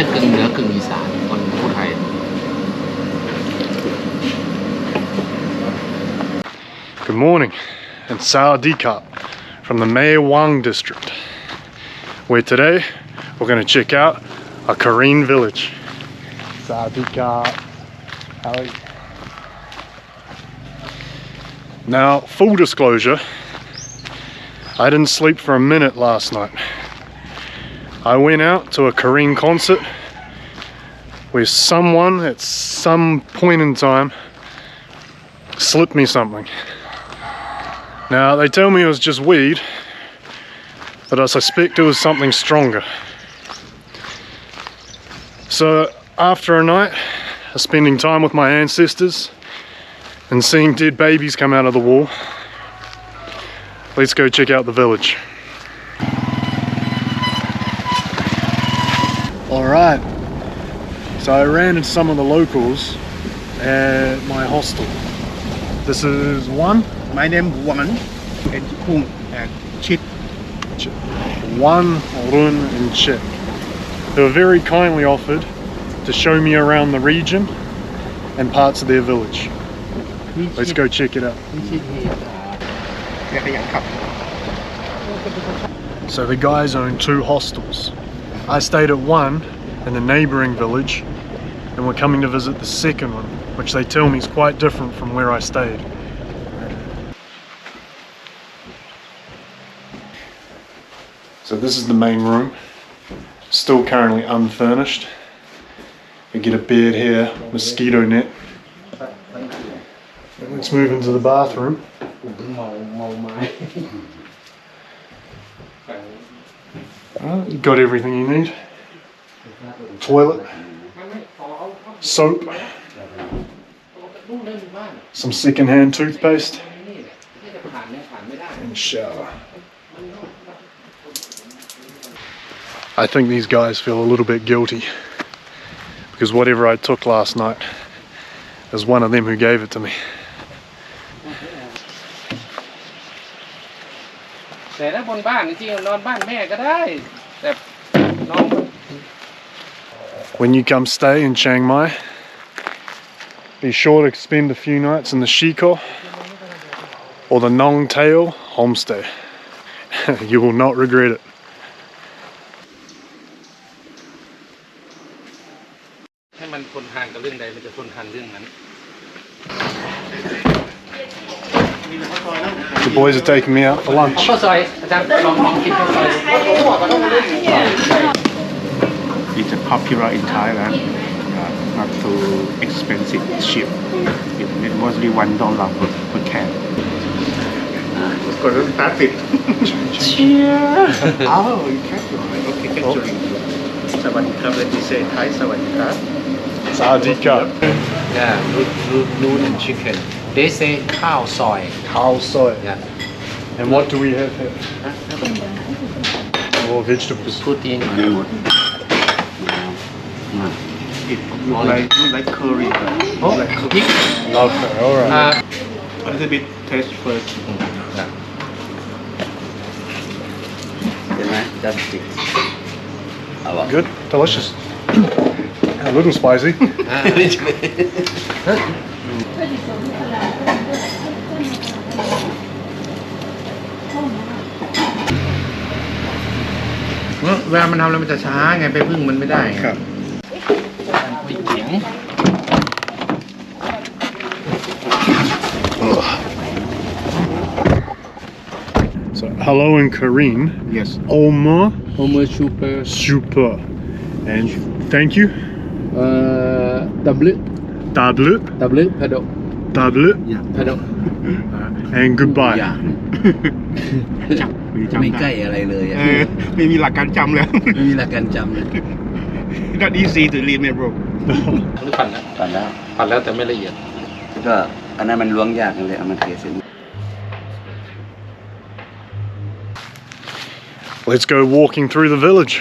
จะกึ่งเหนือกึ่งอีสานคนพูดไทย Good morning and Sawadee-Kap from the Mae Wang district, where today we're going to check out a Korean village. Sawadee-Kap. Howdy. Now, full disclosure, I didn't sleep for a minute last night. I went out to a Korean concert where someone at some point in time slipped me something. Now, they tell me it was just weed, but I suspect it was something stronger. So after a night of spending time with my ancestors and seeing dead babies come out of the wall, let's go check out the village. Alright, so I ran into some of the locals at my hostel. This is One. My name is Wan and Kung and Chit. One, Run and Chit. They were very kindly offered to show me around the region and parts of their village. Let's go check it out. So the guys own 2 hostels. I stayed at one in the neighbouring village, and we're coming to visit the second one, which they tell me is quite different from where I stayed. So this is the main room, still currently unfurnished. We get a bed here, mosquito net. And let's move into the bathroom. You got everything you need. Toilet, soap, some second-hand toothpaste, and shower. I think these guys feel a little bit guilty because whatever I took last night, there's one of them who gave it to me. When you come stay in Chiang Mai, be sure to spend a few nights in the Shiko or the Nong Teo homestay. You will not regret it. The boys are taking me out for lunch. It's popular in Thailand, not too expensive, cheap. It mostly $1 per can. Start it. Cheers! Oh, you can't do it. Okay, capturing. Sawadee-Kap, let me say Thai Sawadee-Kap. Sawadee-Kap. Yeah, noodle and chicken. They say cow soy. Cow soy. Yeah. And what do we have here? More vegetables. Protein. It look like curry. Oh, like curry. pig. Love that, alright. A little bit taste first. Good, delicious. A little spicy. So, hello in Korean. Yes. Oma Super. super. And thank you. Double. Double. Pedal. Double. Yeah. Pedal. And goodbye. Yeah. ไม่ใกล้อะไรเลยอะ ไม่มีหลักการจำเลย ไม่มีหลักการจำเลย Not easy to remember. หรือปั่นนะ ตอนแล้ว ปั่นแล้วแต่ไม่ละเอียด ก็อันนั้นมันล้วงยากเลยเอามาเทเสร็จ Let's go walking through the village.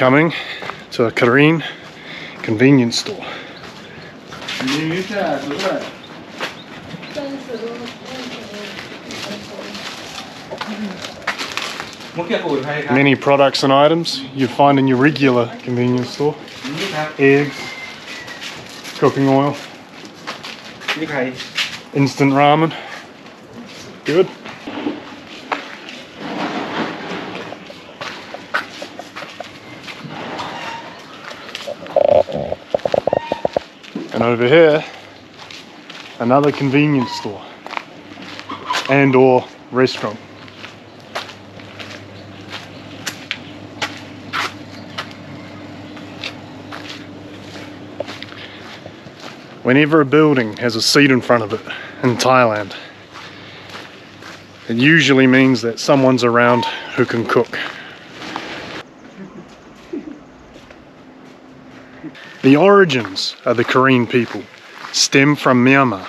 coming to a Korean convenience store. Many products and items you'd find in your regular convenience store. Eggs, cooking oil, instant ramen. Good. And over here, another convenience store and or restaurant. Whenever a building has a seat in front of it in Thailand, it usually means that someone's around who can cook. The origins of the Korean people stem from Myanmar,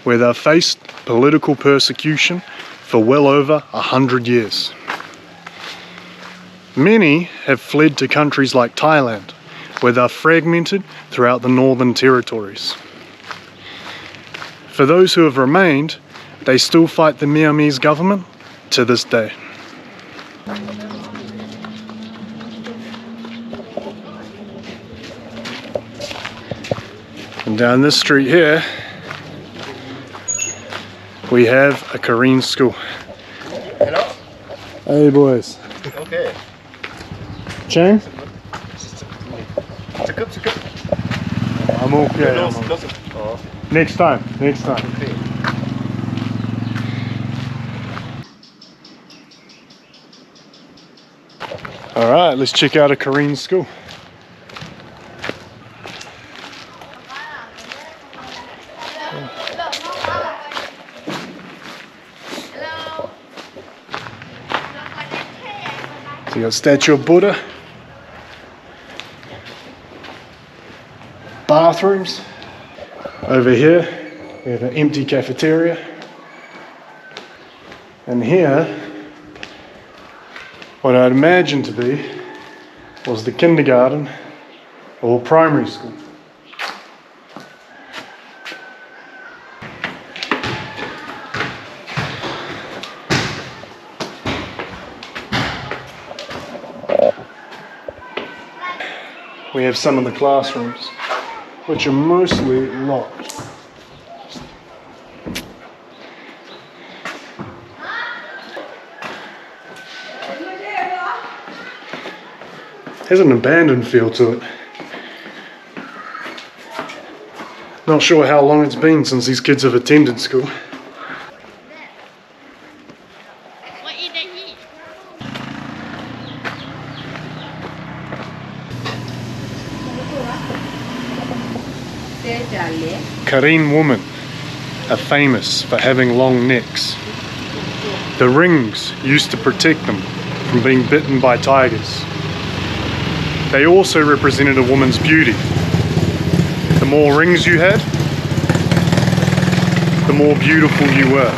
where they've faced political persecution for well over 100 years. Many have fled to countries like Thailand, where they're fragmented throughout the Northern Territories. For those who have remained, they still fight the Myanmarese government to this day. And down this street here, we have a Korean school. Hello. Hey boys. Okay. Chang? Cukup. I'm okay. Oh. Next time. Okay. Alright, let's check out a Korean school. So you got statue of Buddha, bathrooms. Over here we have an empty cafeteria, and here what I'd imagine to be was the kindergarten or primary school. We have some of the classrooms, which are mostly locked. Has an abandoned feel to it. Not sure how long it's been since these kids have attended school. Korean women are famous for having long necks. The rings used to protect them from being bitten by tigers. They also represented a woman's beauty. The more rings you had, the more beautiful you were.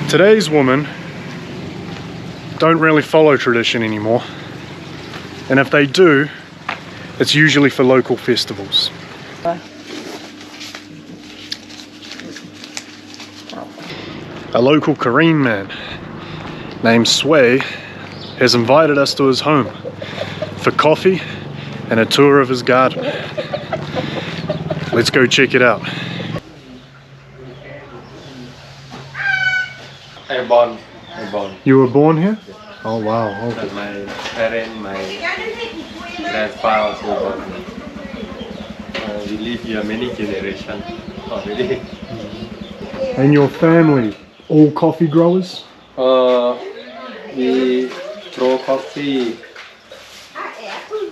Today's women don't really follow tradition anymore, and if they do, it's usually for local festivals. A local Korean man named Sway has invited us to his home for coffee and a tour of his garden. Let's go check it out. I born. You were born here? Oh wow, okay. And my parents, my grandfather also born. We live here many generations already. And your family, all coffee growers? We grow coffee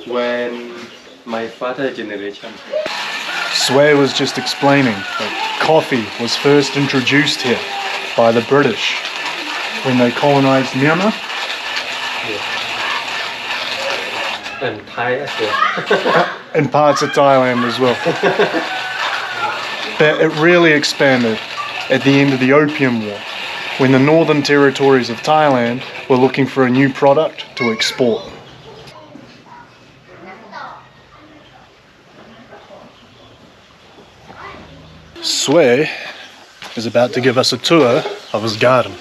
when my father generation. Sway was just explaining that coffee was first introduced here by the British when they colonized Myanmar. And Thai as well. And parts of Thailand as well. But it really expanded at the end of the Opium War, when the northern territories of Thailand we're looking for a new product to export. Sway is about to give us a tour of his garden,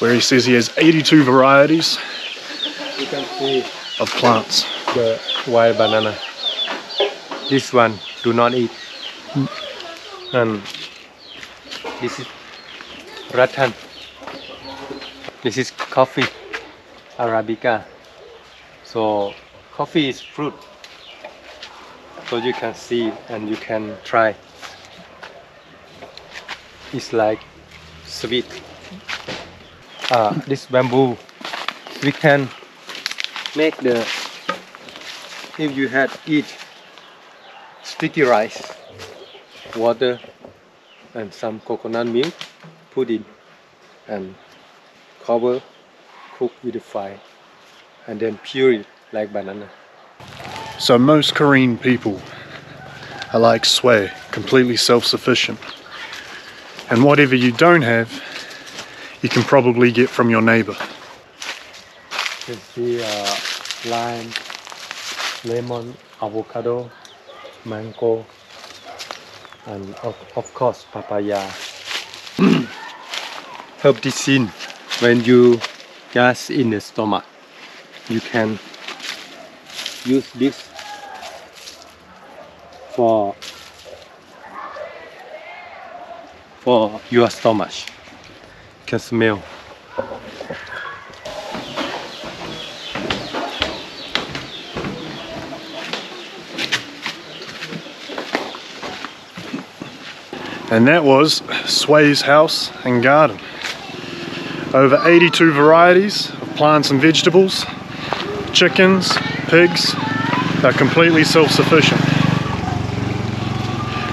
where he says he has 82 varieties You can see of plants. the wild banana. This one do not eat. And this is rattan. This is coffee Arabica. So coffee is fruit. So you can see and you can try. It's like sweet. This bamboo, we can make the, if you had eat sticky rice, water and some coconut milk, put in and cover, cook with the fire and then pure it like banana. So most Korean people are like Sway, completely self-sufficient. And whatever you don't have, you can probably get from your neighbor. You can see lime, lemon, avocado, mango, and of course papaya. Herb medicine. When you gas in the stomach, you can use this for your stomach. You can smell. And that was Sway's house and garden. Over 82 varieties of plants and vegetables, chickens, pigs. They're completely self-sufficient.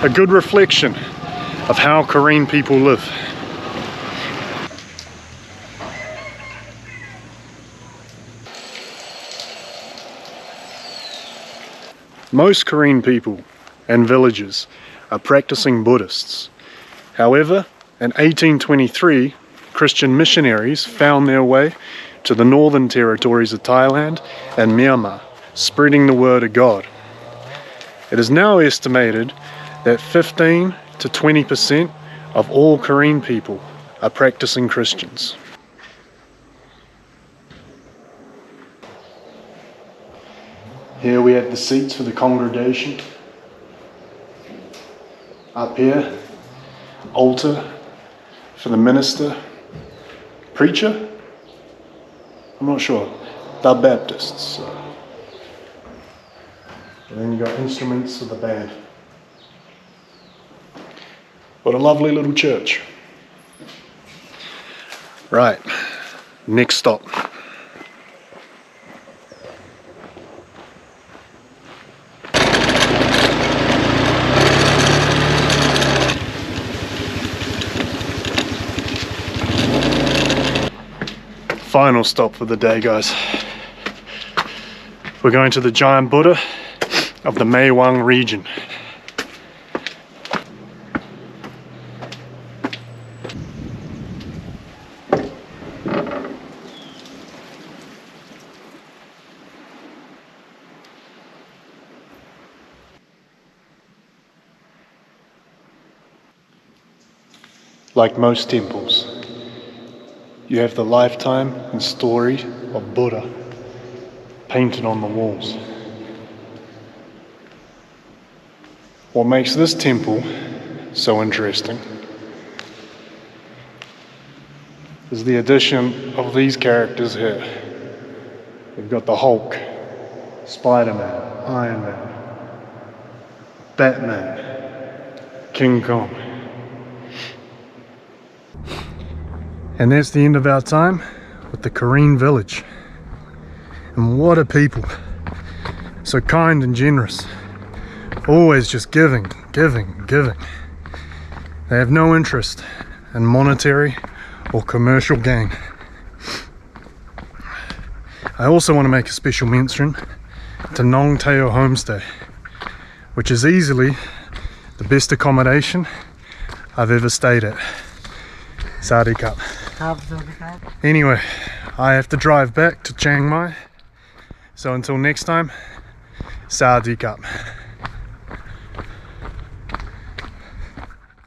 A good reflection of how Korean people live. Most Korean people and villagers are practicing Buddhists. However, in 1823, Christian missionaries found their way to the northern territories of Thailand and Myanmar, spreading the word of God. It is now estimated that 15 to 20% of all Korean people are practicing Christians. Here we have the seats for the congregation. Up here, altar for the minister, preacher? I'm not sure. They're Baptists. So. And then you've got instruments for the band. What a lovely little church. Right, next stop. Final stop for the day, guys. We're going to the giant Buddha of the Mae Wang region. Like most temples, you have the lifetime and story of Buddha painted on the walls. What makes this temple so interesting is the addition of these characters here. We've got the Hulk, Spider-Man, Iron Man, Batman, King Kong. And that's the end of our time with the Korean village. And what a people. So kind and generous. Always just giving, giving, giving. They have no interest in monetary or commercial gain. I also want to make a special mention to Nong Teo Homestay, which is easily the best accommodation I've ever stayed at. Sadi Cup. Anyway, I have to drive back to Chiang Mai. So until next time, Sawadee Krap.